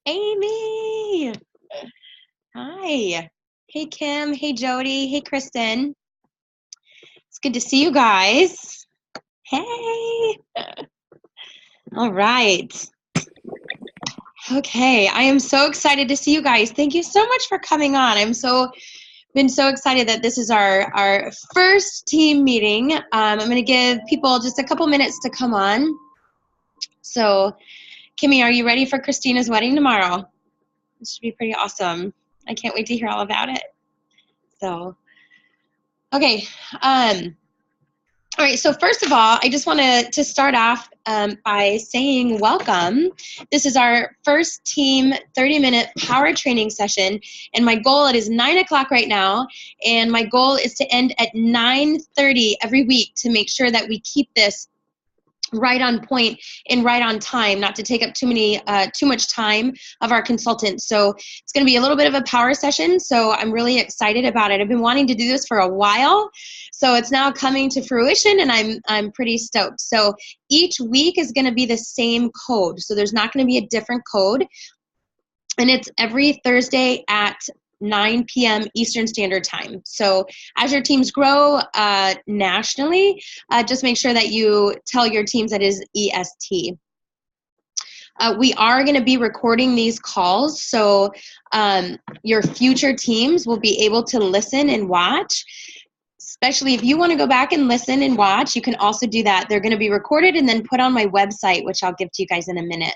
Amy. Hi. Hey, Kim. Hey, Jody. Hey, Kristen. It's good to see you guys. Hey. All right. Okay. I am so excited to see you guys. Thank you so much for coming on. Been so excited that this is our first team meeting. I'm going to give people just a couple minutes to come on. So, Kimmy, are you ready for Christina's wedding tomorrow? This should be pretty awesome. I can't wait to hear all about it. So, okay. All right, so first of all, I just want to start off by saying welcome. This is our first team 30-minute power training session, and my goal, it is 9 o'clock right now, and my goal is to end at 9:30 every week to make sure that we keep this right on point and right on time, not to take up too much time of our consultants. So it's going to be a little bit of a power session, so I'm really excited about it. I've been wanting to do this for a while, so it's now coming to fruition, and I'm pretty stoked. So each week is going to be the same code, so there's not going to be a different code, and it's every Thursday at 9 p.m. Eastern Standard Time. So as your teams grow nationally, just make sure that you tell your teams that is EST. We are going to be recording these calls, so your future teams will be able to listen and watch. Especially if you want to go back and listen and watch, you can also do that. They're going to be recorded and then put on my website, which I'll give to you guys in a minute.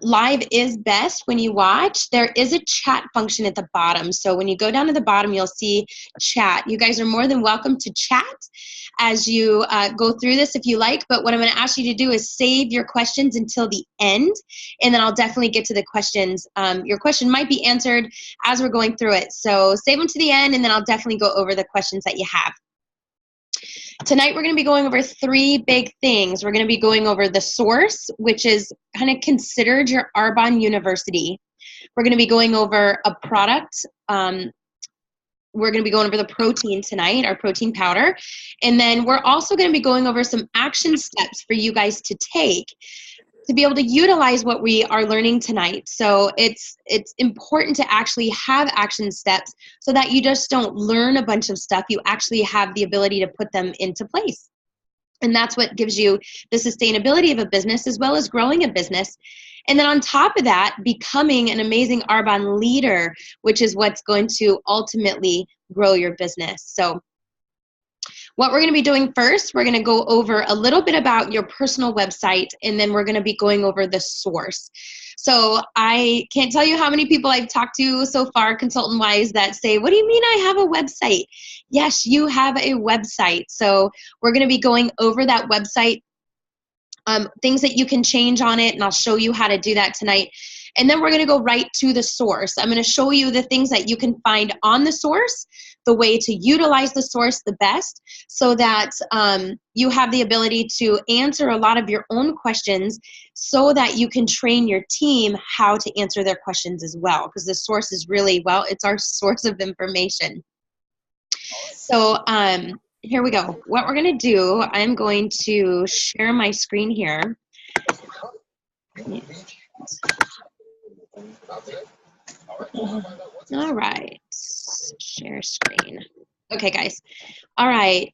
Live is best when you watch. There is a chat function at the bottom. So when you go down to the bottom, you'll see chat. You guys are more than welcome to chat as you go through this if you like. But what I'm going to ask you to do is save your questions until the end, and then I'll definitely get to the questions. Your question might be answered as we're going through it. So save them to the end, and then I'll definitely go over the questions that you have. Tonight, we're going to be going over 3 big things. We're going to be going over the source, which is kind of considered your Arbonne University. We're going to be going over a product. We're going to be going over the protein tonight, our protein powder. And then we're also going to be going over some action steps for you guys to take to be able to utilize what we are learning tonight. So it's important to actually have action steps so that you just don't learn a bunch of stuff. You actually have the ability to put them into place. And that's what gives you the sustainability of a business as well as growing a business. And then on top of that, becoming an amazing Arbonne leader, which is what's going to ultimately grow your business. So what we're going to be doing first, we're going to go over a little bit about your personal website, and then we're going to be going over the source. So I can't tell you how many people I've talked to so far, consultant-wise, that say, what do you mean I have a website? Yes, you have a website. So we're going to be going over that website, things that you can change on it, and I'll show you how to do that tonight. And then we're going to go right to the source. I'm going to show you the things that you can find on the source, the way to utilize the source the best, so that you have the ability to answer a lot of your own questions so that you can train your team how to answer their questions as well, because the source is really, well, it's our source of information. So here we go. What we're going to do, I'm going to share my screen here. All right, share screen. Okay, guys. All right,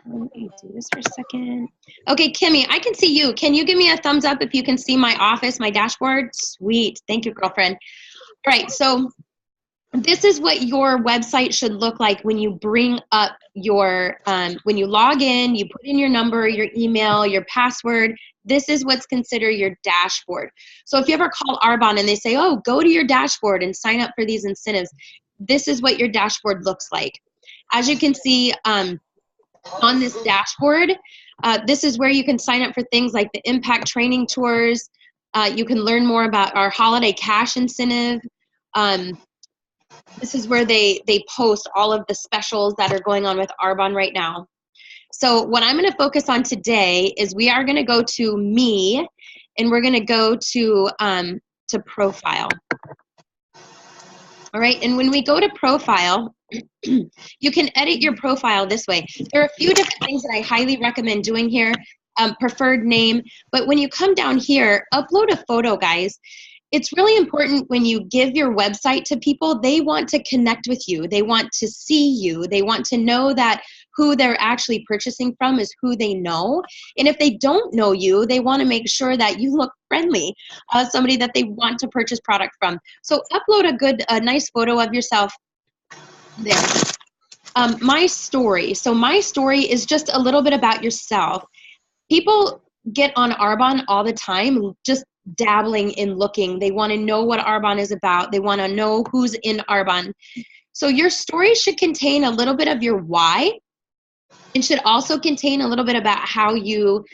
let me do this for a second. Okay, Kimmy, I can see you. Can you give me a thumbs up if you can see my office, my dashboard? Sweet, thank you, girlfriend. All right, so this is what your website should look like when you bring up your, when you log in, you put in your number, your email, your password. This is what's considered your dashboard. So if you ever call Arbonne and they say, oh, go to your dashboard and sign up for these incentives, this is what your dashboard looks like. As you can see on this dashboard, this is where you can sign up for things like the Impact Training Tours. You can learn more about our Holiday Cash Incentive. This is where they post all of the specials that are going on with Arbonne right now. So what I'm going to focus on today is we are going to go to me, and we're going to go to profile. All right, and when we go to profile, you can edit your profile this way. There are a few different things that I highly recommend doing here. Preferred name, but when you come down here, upload a photo, guys. it's really important when you give your website to people, they want to connect with you. They want to see you. They want to know that who they're actually purchasing from is who they know. And if they don't know you, they want to make sure that you look friendly, somebody that they want to purchase product from. So upload a nice photo of yourself there. My story. So my story is just a little bit about yourself. People get on Arbonne all the time, just dabbling in looking. They want to know what Arbonne is about. They want to know who's in Arbonne. So your story should contain a little bit of your why. It should also contain a little bit about how you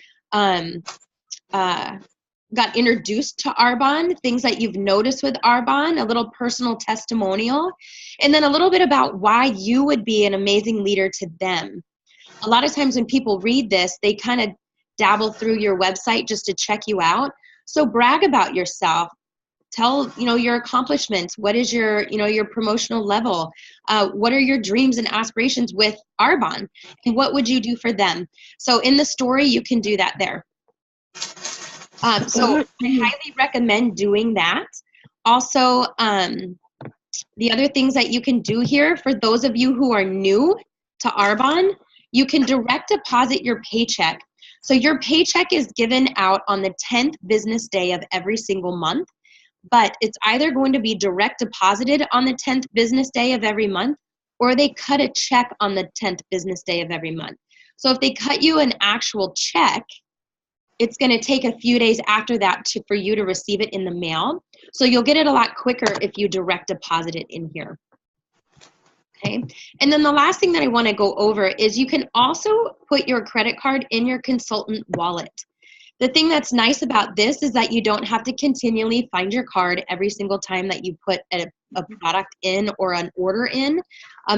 got introduced to Arbonne, things that you've noticed with Arbonne, a little personal testimonial, and then a little bit about why you would be an amazing leader to them. A lot of times when people read this, they kind of dabble through your website just to check you out. So brag about yourself. Tell, your accomplishments. What is your, your promotional level? What are your dreams and aspirations with Arbonne? And what would you do for them? So in the story, you can do that there. So I highly recommend doing that. Also, the other things that you can do here, for those of you who are new to Arbonne, you can direct deposit your paycheck. So your paycheck is given out on the 10th business day of every single month, but it's either going to be direct deposited on the 10th business day of every month, or they cut a check on the 10th business day of every month. So if they cut you an actual check, it's going to take a few days after that for you to receive it in the mail. So you'll get it a lot quicker if you direct deposit it in here. Okay. And then the last thing that I want to go over is you can also put your credit card in your consultant wallet. The thing that's nice about this is that you don't have to continually find your card every single time that you put a product in or an order in.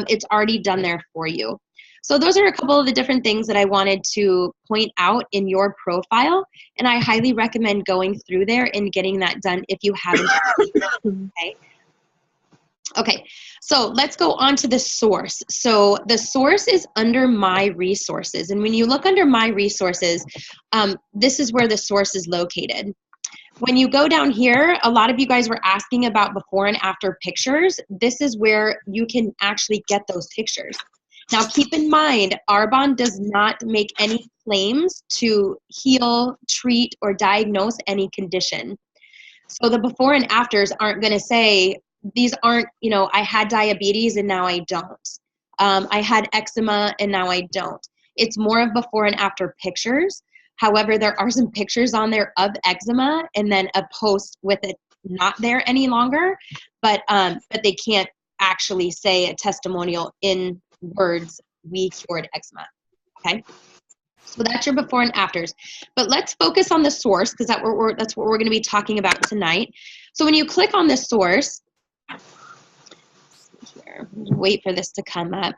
It's already done there for you. So those are a couple of the different things that I wanted to point out in your profile, and I highly recommend going through there and getting that done if you haven't. Okay, so let's go on to the source. So the source is under My Resources, and when you look under My Resources, this is where the source is located. When you go down here, a lot of you guys were asking about before and after pictures. This is where you can actually get those pictures. Now keep in mind, Arbonne does not make any claims to heal, treat, or diagnose any condition. So the before and afters aren't going to say, these aren't, I had diabetes and now I don't. I had eczema and now I don't. It's more of before and after pictures. However, there are some pictures on there of eczema and then a post with it not there any longer, but they can't actually say a testimonial in words, we cured eczema. Okay, so that's your before and afters. But let's focus on the source, because that's what we're going to be talking about tonight. So when you click on the source, here, wait for this to come up.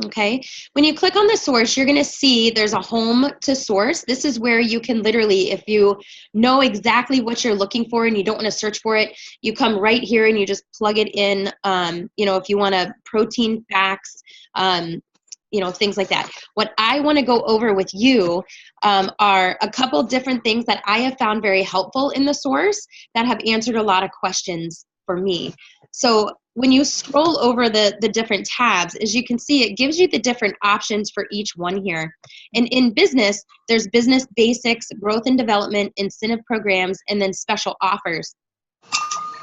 Okay, when you click on the source, you're going to see there's a home to source. This is where you can literally, if you know exactly what you're looking for and you don't want to search for it, you come right here and you just plug it in. If you want a protein facts, things like that. What I want to go over with you are a couple different things that I have found very helpful in the source that have answered a lot of questions for me. So when you scroll over the different tabs, as you can see, it gives you the different options for each one here. And in business, there's business basics, growth and development, incentive programs, and then special offers.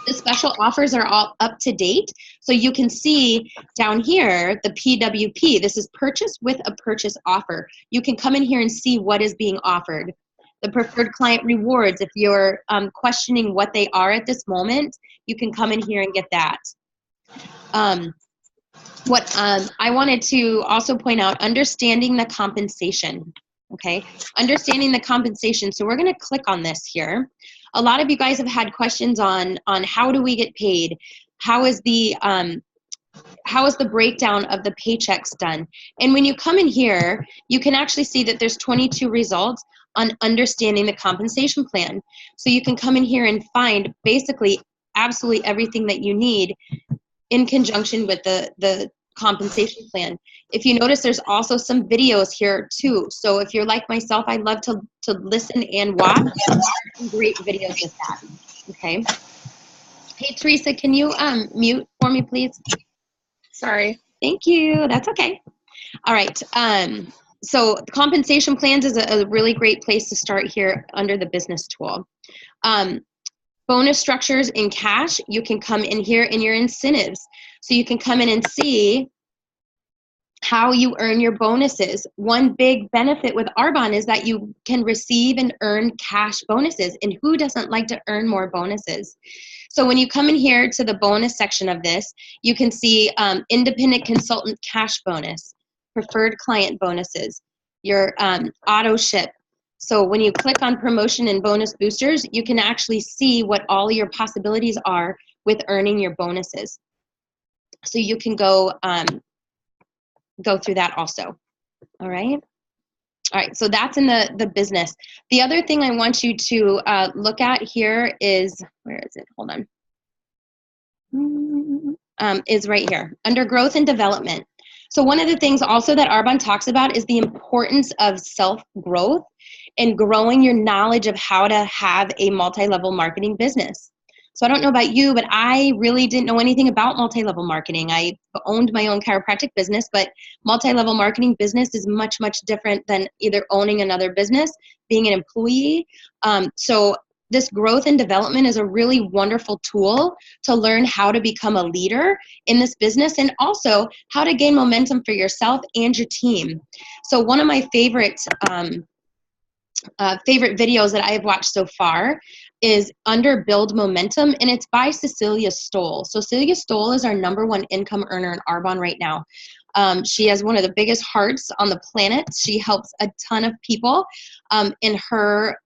The special offers are all up to date. So you can see down here, the PWP, this is purchase with a purchase offer. You can come in here and see what is being offered. The preferred client rewards, if you're questioning what they are at this moment, you can come in here and get that. What I wanted to also point out, understanding the compensation. Okay, understanding the compensation. So we're going to click on this here. A lot of you guys have had questions on how do we get paid? How is the breakdown of the paychecks done? And when you come in here, you can actually see that there's 22 results on understanding the compensation plan. So you can come in here and find basically absolutely everything that you need in conjunction with the compensation plan. If you notice, there's also some videos here too. So if you're like myself, I love to listen and watch. Some great videos with that. Okay. Hey, Teresa, can you mute for me, please? Sorry. Thank you. That's okay. All right. So compensation plans is a really great place to start here under the business tool. Bonus structures in cash, you can come in here in your incentives. So you can come in and see how you earn your bonuses. One big benefit with Arbonne is that you can receive and earn cash bonuses. And who doesn't like to earn more bonuses? So when you come in here to the bonus section of this, you can see independent consultant cash bonus, preferred client bonuses, your auto ship. So when you click on promotion and bonus boosters, you can actually see what all your possibilities are with earning your bonuses. So you can go through that also. All right. All right, so that's in the business. The other thing I want you to look at here is, where is it? Hold on. Is right here, under growth and development. So one of the things also that Arbonne talks about is the importance of self-growth and growing your knowledge of how to have a multi-level marketing business. So I don't know about you, but I really didn't know anything about multi-level marketing. I owned my own chiropractic business, but multi-level marketing business is much, much different than either owning another business, being an employee. So this growth and development is a really wonderful tool to learn how to become a leader in this business and also how to gain momentum for yourself and your team. So one of my favorite videos that I have watched so far is under Build Momentum, and it's by Cecilia Stoll. So Cecilia Stoll is our #1 income earner in Arbonne right now. She has one of the biggest hearts on the planet. She helps a ton of people, and her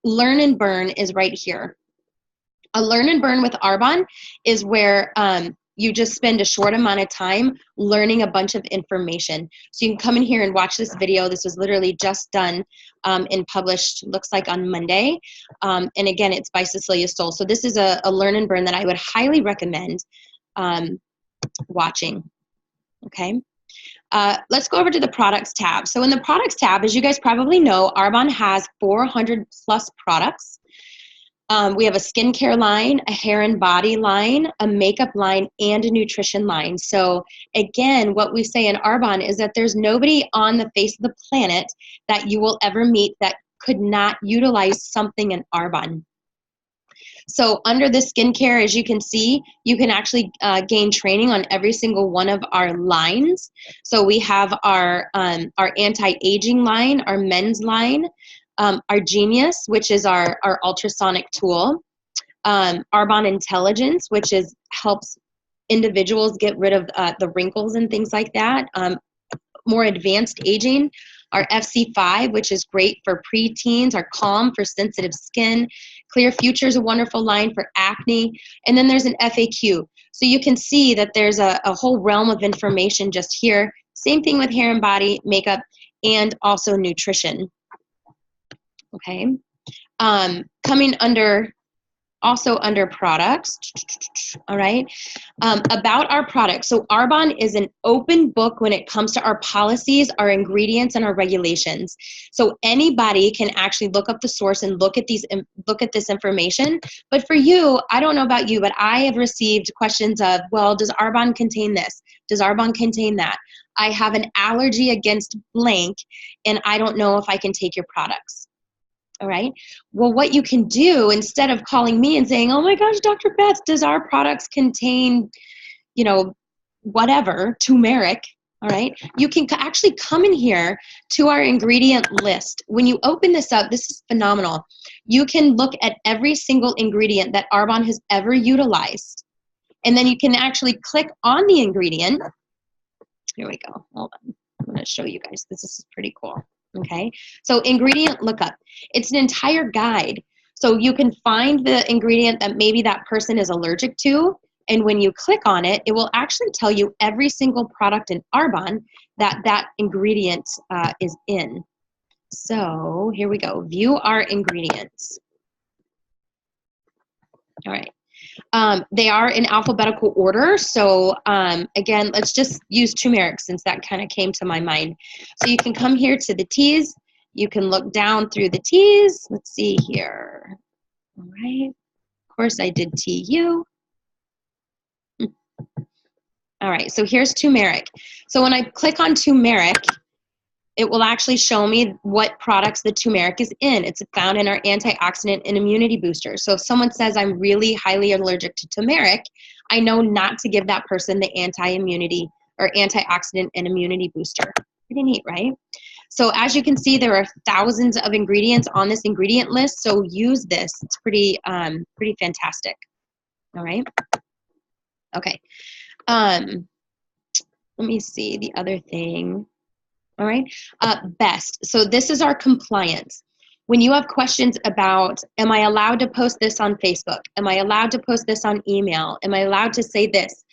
Learn and Burn is right here. A Learn and Burn with Arbonne is where you just spend a short amount of time learning a bunch of information. So you can come in here and watch this video. This was literally just done and published, looks like on Monday. And again, it's by Cecilia Stoll. So this is a Learn and Burn that I would highly recommend watching, okay? Let's go over to the products tab. So in the products tab, as you guys probably know, Arbonne has 400 plus products. We have a skincare line, a hair and body line, a makeup line, and a nutrition line. So again, what we say in Arbonne is that there's nobody on the face of the planet that you will ever meet that could not utilize something in Arbonne. So under the skincare, as you can see, you can actually gain training on every single one of our lines. So we have our anti-aging line, our men's line, our Genius, which is our ultrasonic tool, Arbonne Intelligence, which helps individuals get rid of the wrinkles and things like that, more advanced aging, our FC5, which is great for preteens, our Calm for sensitive skin, Clear Future is a wonderful line for acne, and then there's an FAQ. So you can see that there's a whole realm of information just here. Same thing with hair and body, makeup, and also nutrition. Okay, coming also under products, all right, about our products. So Arbonne is an open book when it comes to our policies, our ingredients, and our regulations. So anybody can actually look up the source and look at this information. But for you, I don't know about you, but I have received questions of, well, does Arbonne contain this? Does Arbonne contain that? I have an allergy against blank, and I don't know if I can take your products. All right. Well, what you can do instead of calling me and saying, oh my gosh, Dr. Beth, does our products contain, you know, whatever, turmeric? All right. You can actually come in here to our ingredient list. When you open this up, this is phenomenal. You can look at every single ingredient that Arbonne has ever utilized. And then you can actually click on the ingredient. Here we go. Hold on. I'm going to show you guys. This is pretty cool. Okay, so ingredient lookup. It's an entire guide. So you can find the ingredient that maybe that person is allergic to, and when you click on it, it will actually tell you every single product in Arbonne that ingredient is in. So here we go. View our ingredients. All right. They are in alphabetical order. So again, let's just use turmeric since that kind of came to my mind. So you can come here to the teas. You can look down through the teas. Let's see here. All right. Of course, I did TU. All right, so here's turmeric. So when I click on turmeric, it will actually show me what products the turmeric is in. It's found in our antioxidant and immunity booster. So if someone says I'm really highly allergic to turmeric, I know not to give that person the anti-immunity or antioxidant and immunity booster. Pretty neat, right? So as you can see, there are thousands of ingredients on this ingredient list, so use this. It's pretty fantastic. All right? Okay. Let me see the other thing. All right, best. So this is our compliance. When you have questions about, am I allowed to post this on Facebook? Am I allowed to post this on email? Am I allowed to say this?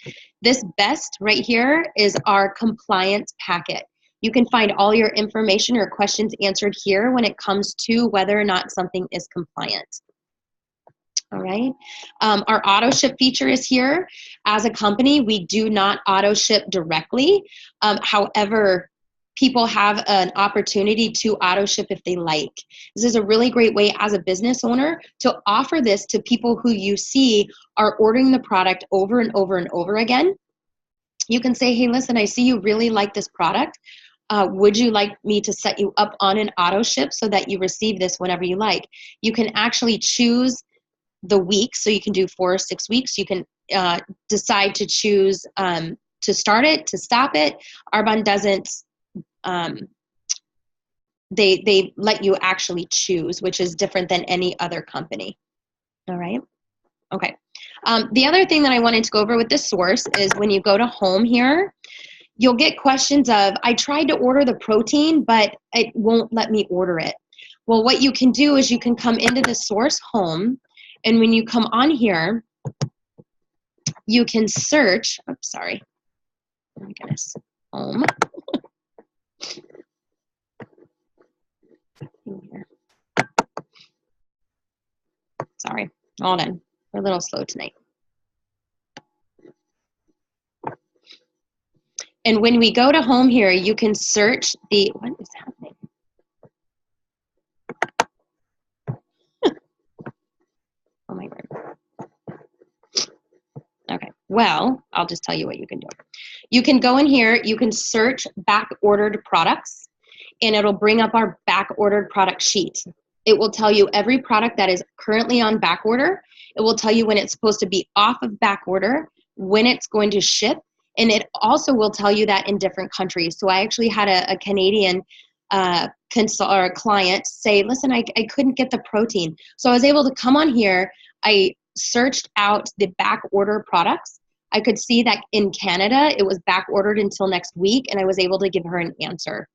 This best right here is our compliance packet. You can find all your information or questions answered here when it comes to whether or not something is compliant. All right. Our auto ship feature is here. As a company, we do not auto ship directly. However, people have an opportunity to auto ship if they like. This is a really great way as a business owner to offer this to people who you see are ordering the product over and over and over again. You can say, hey, listen, I see you really like this product. Would you like me to set you up on an auto ship so that you receive this whenever you like? You can actually choose the week, so you can do 4 or 6 weeks. You can decide to choose to start it, to stop it. Arbonne doesn't, they let you actually choose, which is different than any other company. All right. Okay. The other thing that I wanted to go over with this source is when you go to home here, you'll get questions of, I tried to order the protein, but it won't let me order it. Well, what you can do is you can come into the source home, and when you come on here, you can search, oops, sorry, oh my goodness, home. Sorry, hold on, we're a little slow tonight. And when we go to home here, you can search the, what is happening? Oh my word. Okay, well, I'll just tell you what you can do. You can go in here, you can search back ordered products, and it'll bring up our back ordered product sheet. It will tell you every product that is currently on back order. It will tell you when it's supposed to be off of back order, when it's going to ship, and it also will tell you that in different countries. So I actually had a Canadian client say, listen, I couldn't get the protein. So I was able to come on here. I searched out the back order products. I could see that in Canada, it was back ordered until next week, and I was able to give her an answer.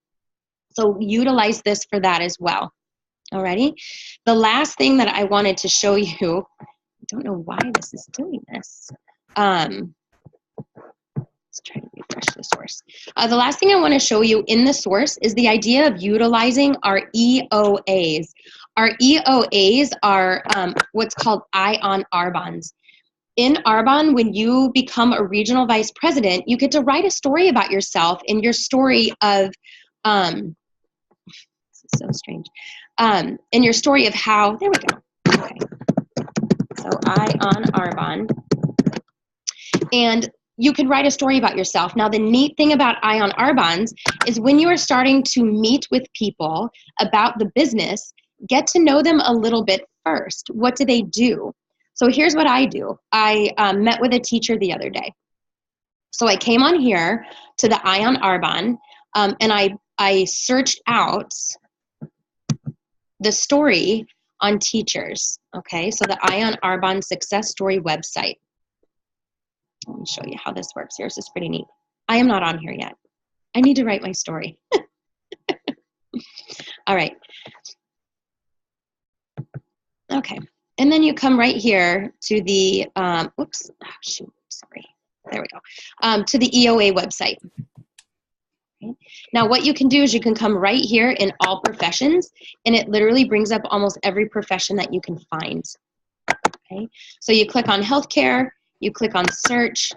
So utilize this for that as well. Alrighty. The last thing that I wanted to show you, I don't know why this is doing this. Let's try to refresh the source. The last thing I want to show you in the source is the idea of utilizing our EOAs. Our EOAs are what's called Eye on Arbonnes. In Arbonne, when you become a regional vice president, you get to write a story about yourself and your story of, this is so strange, and your story of how, there we go, okay. So Eye on Arbonne. And you could write a story about yourself. Now, the neat thing about Eye on Arbonnes is when you are starting to meet with people about the business, get to know them a little bit first. What do they do? So here's what I do. I met with a teacher the other day. So I came on here to the Eye on Arbonne, and I searched out the story on teachers. Okay, so the Eye on Arbonne Success Story website. Let me show you how this works. Here's this pretty neat. I am not on here yet. I need to write my story. All right. Okay. And then you come right here to the, oops, oh, shoot, sorry. There we go. To the EOA website. Okay. Now what you can do is you can come right here in all professions, and it literally brings up almost every profession that you can find. Okay, so you click on healthcare, you click on search,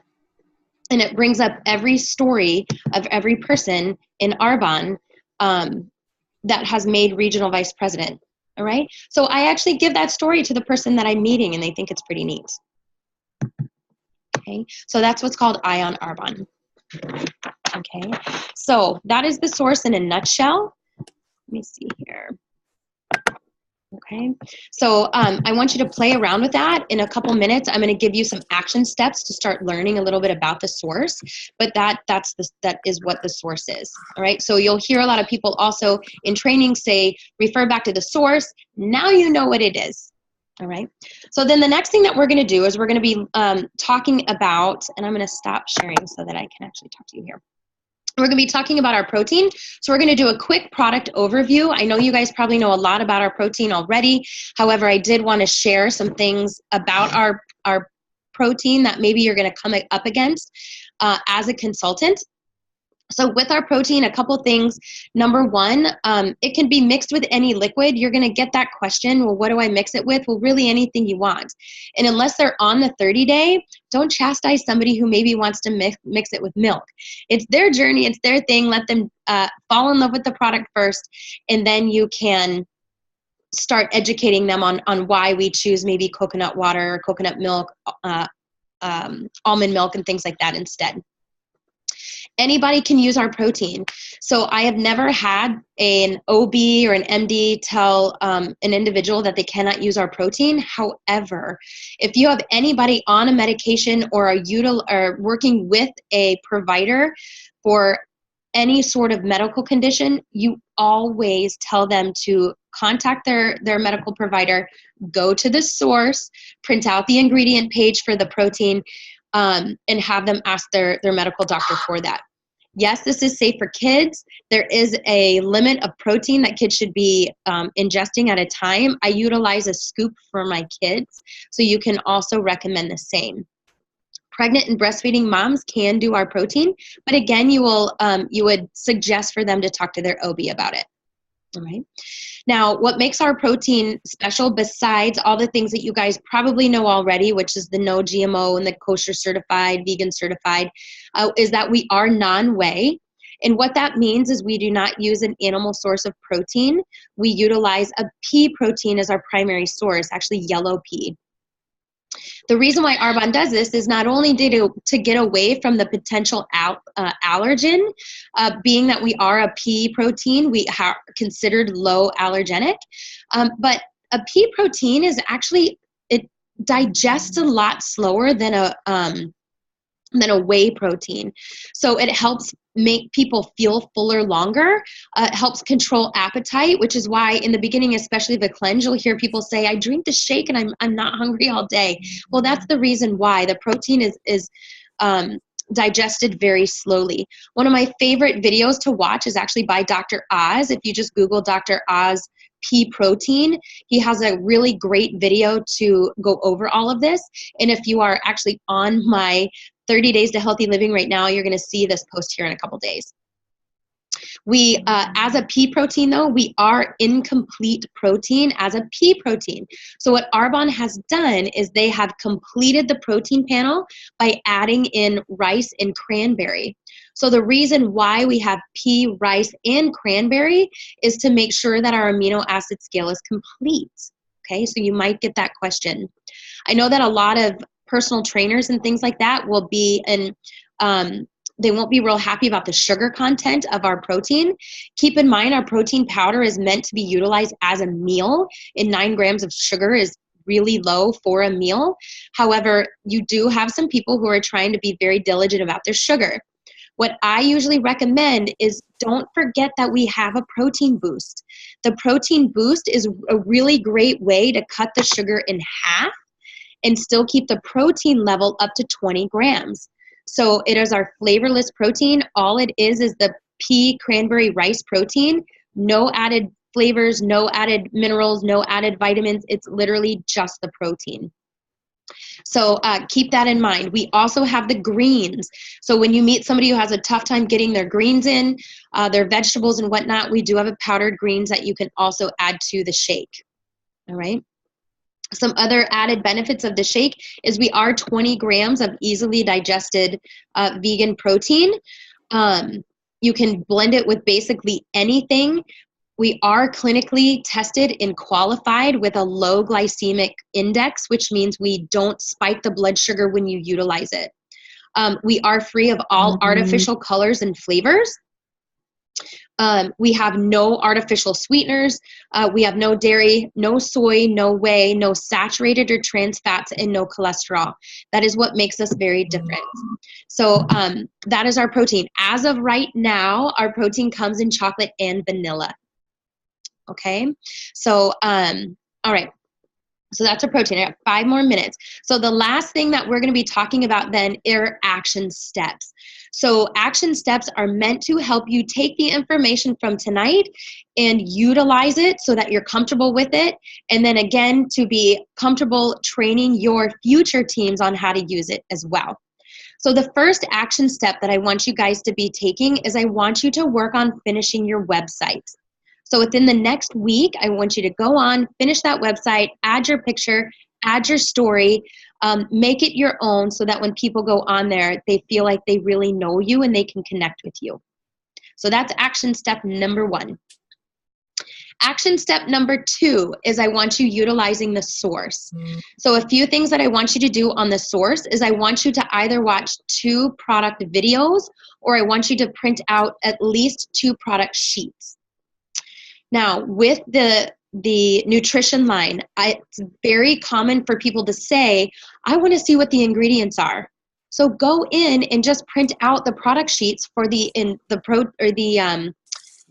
and it brings up every story of every person in Arbonne that has made regional vice president. All right, so I actually give that story to the person that I'm meeting, and they think it's pretty neat. Okay, so that's what's called Eye on Arbonne. Okay, so that is the source in a nutshell. Let me see here. Okay, so I want you to play around with that. In a couple minutes, I'm going to give you some action steps to start learning a little bit about the source, but that is what the source is. All right, so you'll hear a lot of people also in training say, refer back to the source. Now you know what it is. All right, so then the next thing that we're going to do is we're going to be talking about, and I'm going to stop sharing so that I can actually talk to you here. We're going to be talking about our protein. So we're going to do a quick product overview. I know you guys probably know a lot about our protein already. However, I did want to share some things about our protein that maybe you're going to come up against as a consultant. So with our protein, a couple things. Number one, it can be mixed with any liquid. You're going to get that question, well, what do I mix it with? Well, really anything you want. And unless they're on the 30-day, don't chastise somebody who maybe wants to mix it with milk. It's their journey. It's their thing. Let them fall in love with the product first, and then you can start educating them on why we choose maybe coconut water, coconut milk, almond milk, and things like that instead. Anybody can use our protein. So I have never had an OB or an MD tell an individual that they cannot use our protein. However, if you have anybody on a medication or are working with a provider for any sort of medical condition, you always tell them to contact their medical provider, go to the source, print out the ingredient page for the protein, and have them ask their medical doctor for that. Yes, this is safe for kids. There is a limit of protein that kids should be ingesting at a time. I utilize a scoop for my kids, so you can also recommend the same. Pregnant and breastfeeding moms can do our protein, but again, you would suggest for them to talk to their OB about it. All right. Now, what makes our protein special, besides all the things that you guys probably know already, which is the no GMO and the kosher certified, vegan certified, is that we are non-whey. And what that means is we do not use an animal source of protein. We utilize a pea protein as our primary source, actually yellow pea. The reason why Arbonne does this is not only to get away from the potential allergen, being that we are a pea protein, we are considered low allergenic, but a pea protein is actually, it digests a lot slower than a whey protein. So it helps make people feel fuller longer. It helps control appetite, which is why in the beginning, especially the cleanse, you'll hear people say, I drink the shake and I'm not hungry all day. Well, that's the reason why. The protein is digested very slowly. One of my favorite videos to watch is actually by Dr. Oz. If you just Google Dr. Oz pea protein, he has a really great video to go over all of this. And if you are actually on my 30 Days to Healthy Living right now, you're going to see this post here in a couple days. We, as a pea protein though, we are incomplete protein as a pea protein. So what Arbonne has done is they have completed the protein panel by adding in rice and cranberry. So the reason why we have pea, rice, and cranberry is to make sure that our amino acid scale is complete. Okay, so you might get that question. I know that a lot of personal trainers and things like that will be they won't be real happy about the sugar content of our protein. Keep in mind, our protein powder is meant to be utilized as a meal, and 9 grams of sugar is really low for a meal. However, you do have some people who are trying to be very diligent about their sugar. What I usually recommend is don't forget that we have a protein boost. The protein boost is a really great way to cut the sugar in half and still keep the protein level up to 20 grams. So it is our flavorless protein. All it is the pea, cranberry, rice protein. No added flavors, no added minerals, no added vitamins. It's literally just the protein. So keep that in mind. We also have the greens. So when you meet somebody who has a tough time getting their greens in, their vegetables and whatnot, we do have a powdered greens that you can also add to the shake. All right. Some other added benefits of the shake is we are 20 grams of easily digested vegan protein. You can blend it with basically anything. We are clinically tested and qualified with a low glycemic index, which means we don't spike the blood sugar when you utilize it. We are free of all artificial colors and flavors. We have no artificial sweeteners. We have no dairy, no soy, no whey, no saturated or trans fats, and no cholesterol. That is what makes us very different. So that is our protein. As of right now, our protein comes in chocolate and vanilla. Okay, so all right. So that's a protein. I have 5 more minutes. So the last thing that we're going to be talking about then are action steps. So action steps are meant to help you take the information from tonight and utilize it so that you're comfortable with it. And then again, to be comfortable training your future teams on how to use it as well. So the first action step that I want you guys to be taking is I want you to work on finishing your website. So within the next week, I want you to go on, finish that website, add your picture, add your story, make it your own so that when people go on there, they feel like they really know you and they can connect with you. So that's action step number 1. Action step number 2 is I want you utilizing the source. So a few things that I want you to do on the source is I want you to either watch 2 product videos or I want you to print out at least 2 product sheets. Now, with the nutrition line, it's very common for people to say, I want to see what the ingredients are. So go in and just print out the product sheets for the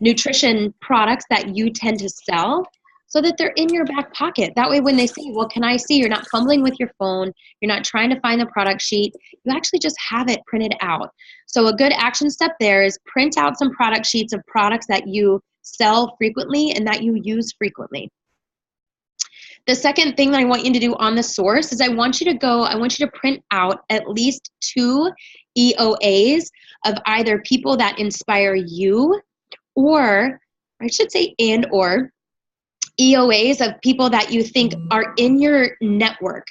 nutrition products that you tend to sell so that they're in your back pocket. That way when they say, well, can I see? You're not fumbling with your phone. You're not trying to find the product sheet. You actually just have it printed out. So a good action step there is print out some product sheets of products that you sell frequently and that you use frequently. The second thing that I want you to do on the source is I want you to print out at least 2 EOAs of either people that inspire you or, I should say or EOAs of people that you think are in your network.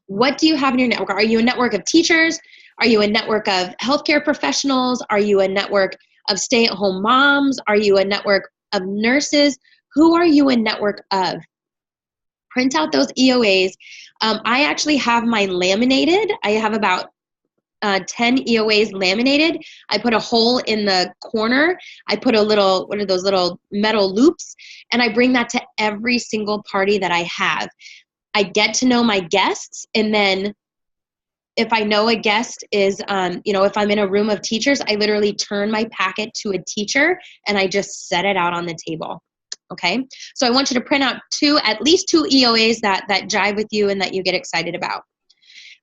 What do you have in your network? Are you a network of teachers? Are you a network of healthcare professionals? Are you a network of stay-at-home moms? Are you a network of nurses? Who are you a network of? Print out those EOAs. I actually have mine laminated. I have about 10 EOAs laminated. I put a hole in the corner. I put a little, what are those little metal loops? And I bring that to every single party that I have. I get to know my guests, and then if I know a guest is, if I'm in a room of teachers, I literally turn my packet to a teacher and I just set it out on the table. Okay, so I want you to print out at least 2 EOAs that jive with you and that you get excited about.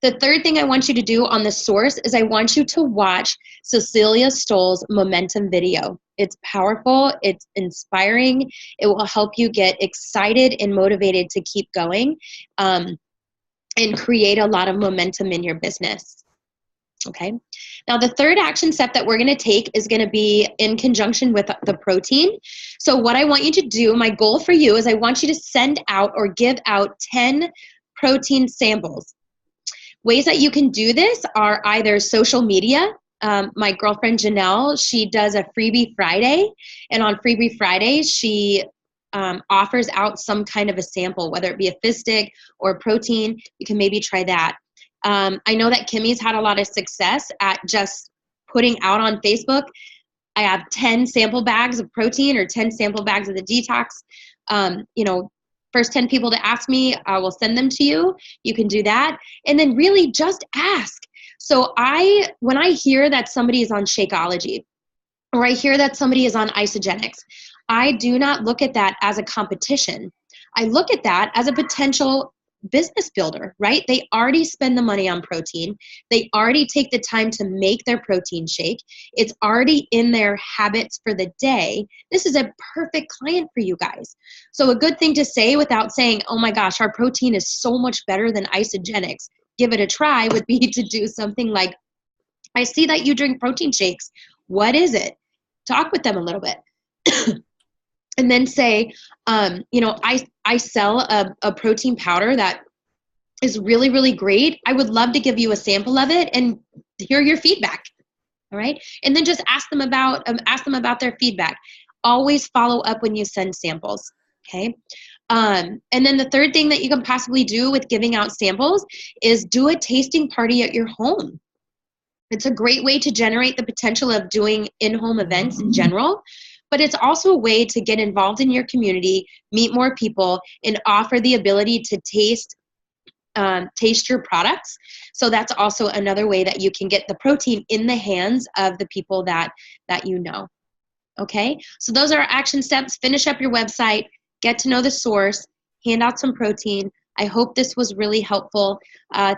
The third thing I want you to do on the source is I want you to watch Cecilia Stoll's momentum video. It's powerful, it's inspiring, it will help you get excited and motivated to keep going and create a lot of momentum in your business. Okay, now the third action step that we're going to take is going to be in conjunction with the protein. So what I want you to do, my goal for you is I want you to send out or give out 10 protein samples. Ways that you can do this are either social media. My girlfriend Janelle, she does a Freebie Friday, and on Freebie Fridays, she offers out some kind of a sample, whether it be a fizz stick or a protein. You can maybe try that. I know that Kimmy's had a lot of success at just putting out on Facebook, I have 10 sample bags of protein or 10 sample bags of the detox. First 10 people to ask me, I will send them to you. You can do that. And then really just ask. So when I hear that somebody is on Shakeology, or I hear that somebody is on Isagenix, I do not look at that as a competition. I look at that as a potential business builder, right? They already spend the money on protein. They already take the time to make their protein shake. It's already in their habits for the day. This is a perfect client for you guys. So a good thing to say without saying, oh my gosh, our protein is so much better than Isagenix, give it a try, would be to do something like, I see that you drink protein shakes. What is it? Talk with them a little bit. and then say, you know, I sell a protein powder that is really, really great. I would love to give you a sample of it and hear your feedback. All right. And then just ask them about their feedback. Always follow up when you send samples. Okay. And then the third thing that you can possibly do with giving out samples is do a tasting party at your home. It's a great way to generate the potential of doing in-home events in general, but it's also a way to get involved in your community, meet more people, and offer the ability to taste your products. So that's also another way that you can get the protein in the hands of the people that you know. Okay, so those are our action steps. Finish up your website, get to know the source, hand out some protein. I hope this was really helpful.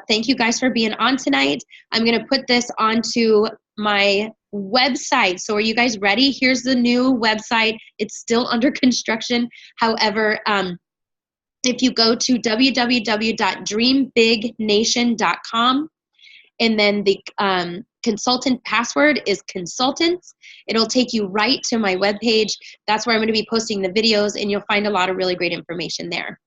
Thank you guys for being on tonight. I'm going to put this onto my website. So are you guys ready? Here's the new website. It's still under construction. However, if you go to www.dreambignation.com, and then the consultant password is consultants, it'll take you right to my webpage. That's where I'm going to be posting the videos, and you'll find a lot of really great information there.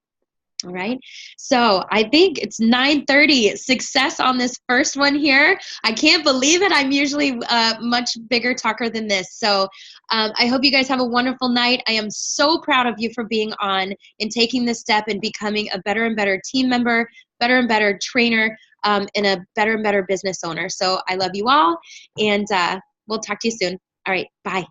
All right, so I think it's 9:30. Success on this first one here. I can't believe it. I'm usually a much bigger talker than this. So I hope you guys have a wonderful night. I am so proud of you for being on and taking this step and becoming a better and better team member, better and better trainer, and a better and better business owner. So I love you all, and we'll talk to you soon. All right, bye.